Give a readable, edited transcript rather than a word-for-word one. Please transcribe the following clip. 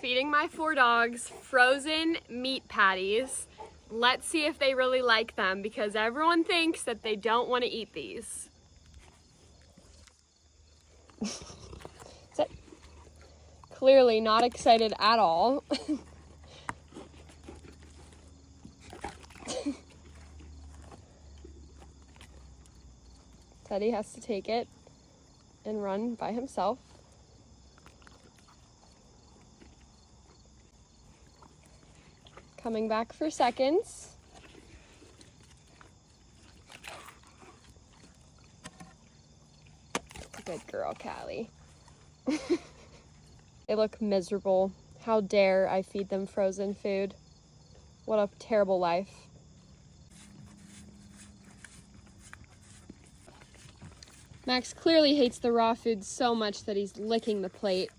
feeding my 4 dogs frozen meat patties. Let's see if they really like them because everyone thinks that they don't want to eat these. Clearly not excited at all. Teddy has to take it and run by himself. Coming back for seconds. Good girl, Callie. They look miserable. How dare I feed them frozen food? What a terrible life. Max clearly hates the raw food so much that he's licking the plate.